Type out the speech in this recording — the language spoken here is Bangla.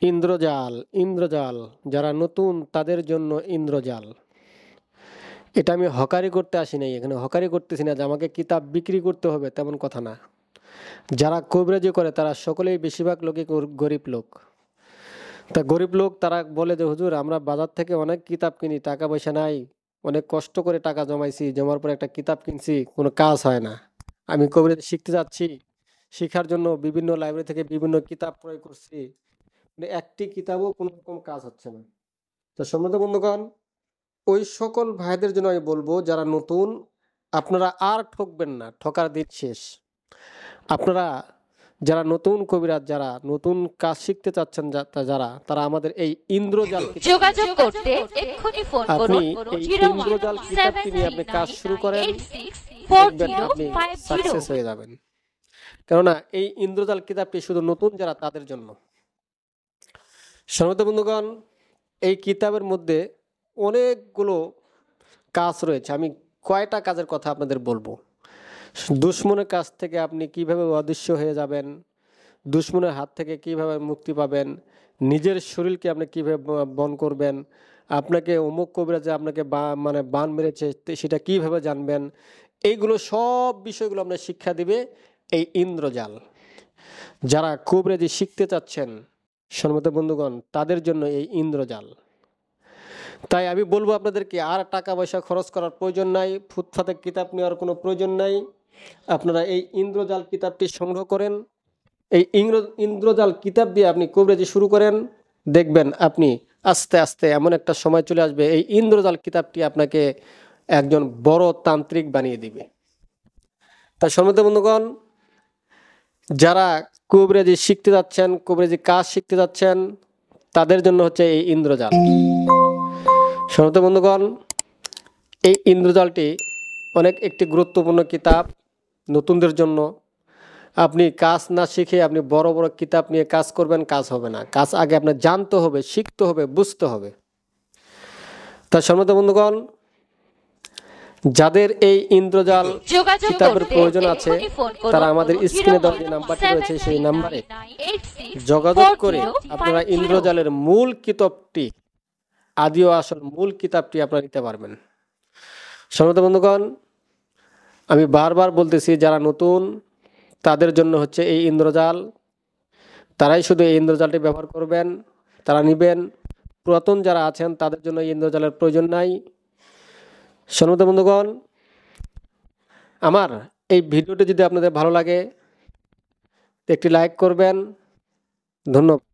ইন্দ্রজাল ইন্দ্রজাল যারা নতুন তাদের জন্য ইন্দ্রজাল। এটা আমি হকারি করতে আসি নাই, এখানে হকারি করতেছি না যে আমাকে কিতাব বিক্রি করতে হবে তেমন কথা না। যারা কবিরাজি করে তারা সকলেই বেশিরভাগ লোকই গরিব লোক। তা গরিব লোক তারা বলে যে হুজুর আমরা বাজার থেকে অনেক কিতাব কিনি, টাকা পয়সা নাই, অনেক কষ্ট করে টাকা জমাইছি, জমার পর একটা কিতাব কিনছি, কোনো কাজ হয় না। আমি কবিরাজি শিখতে যাচ্ছি, শিখার জন্য বিভিন্ন লাইব্রেরি থেকে বিভিন্ন কিতাব ক্রয় করছি, মানে একটি কিতাবও কোনো রকম কাজ হচ্ছে না। তো সম্মানিত বন্ধুগণ, ওই সকল ভাইদের জন্য আমি বলবো যারা নতুন, আপনারা আর ঠকবেন না, ঠকার দিন শেষ। আপনারা যারা নতুন কবিরাজ, যারা নতুন কাজ শিখতে চাচ্ছেন, যারা তারা আমাদের এই ইন্দ্রজাল যোগাযোগ করতে এক্ষুনি ফোন করুন। আপনি এই ইন্দ্রজাল কিতাবটি নিয়ে আপনি কাজ শুরু করেন, দেখবেন আপনি সাকসেস হয়ে যাবেন। কেননা এই ইন্দ্রজাল কিতাবটি শুধু নতুন যারা তাদের জন্য। সম্মানিত বন্ধুগণ, এই কিতাবের মধ্যে অনেকগুলো কাজ রয়েছে। আমি কয়টা কাজের কথা আপনাদের বলবো। দুশ্মনের কাছ থেকে আপনি কিভাবে অদৃশ্য হয়ে যাবেন, দুশ্মনের হাত থেকে কিভাবে মুক্তি পাবেন, নিজের শরীরকে আপনি কিভাবে বন করবেন, আপনাকে অমুক কবিরাজে আপনাকে মানে বান মেরেছে সেটা কিভাবে জানবেন, এইগুলো সব বিষয়গুলো আপনার শিক্ষা দিবে এই ইন্দ্রজাল। যারা কবিরাজি শিখতে চাচ্ছেন সম্মানিত বন্ধুগণ, তাদের জন্য এই ইন্দ্রজাল। তাই আমি বলবো আপনাদেরকে আর টাকা পয়সা খরচ করার প্রয়োজন নাই, ফুটপাতে কিতাব নেওয়ার কোনো প্রয়োজন নাই। আপনারা এই ইন্দ্রজাল কিতাবটি সংগ্রহ করেন, এই ইন্দ্রজাল কিতাব দিয়ে আপনি কবিরাজি শুরু করেন, দেখবেন আপনি আস্তে আস্তে এমন একটা সময় চলে আসবে এই ইন্দ্রজাল কিতাবটি আপনাকে একজন বড় তান্ত্রিক বানিয়ে দিবে। তাই সম্মানিত বন্ধুগণ, যারা কবিরাজি শিখতে যাচ্ছেন, কবিরাজি কাজ শিখতে যাচ্ছেন, তাদের জন্য হচ্ছে এই ইন্দ্রজাল। সম্মানিত বন্ধুগণ, এই ইন্দ্রজালটি অনেক একটি গুরুত্বপূর্ণ কিতাব নতুনদের জন্য। আপনি কাজ না শিখে আপনি বড় বড় কিতাব নিয়ে কাজ করবেন, কাজ হবে না। কাজ আগে আপনার জানতে হবে, শিখতে হবে, বুঝতে হবে। তা সম্মানিত বন্ধুগণ, যাদের এই ইন্দ্রজাল কিতাবের প্রয়োজন আছে তারা আমাদের স্ক্রিনে দেওয়া যে নাম্বারটি রয়েছে সেই নাম্বারে যোগাযোগ করে আপনারা ইন্দ্রজালের মূল কিতাবটি, আদি ও আসল মূল কিতাবটি আপনারা নিতে পারবেন। সম্মানিত বন্ধুগণ, আমি বারবার বলতেছি যারা নতুন তাদের জন্য হচ্ছে এই ইন্দ্রজাল। তারাই শুধু এই ইন্দ্রজালটি ব্যবহার করবেন, তারা নেবেন। পুরাতন যারা আছেন তাদের জন্য এই ইন্দ্রজালের প্রয়োজন নাই। সম্মানিত বন্ধুগণ, আমার এই ভিডিওটি যদি আপনাদের ভালো লাগে একটি লাইক করবেন। ধন্যবাদ।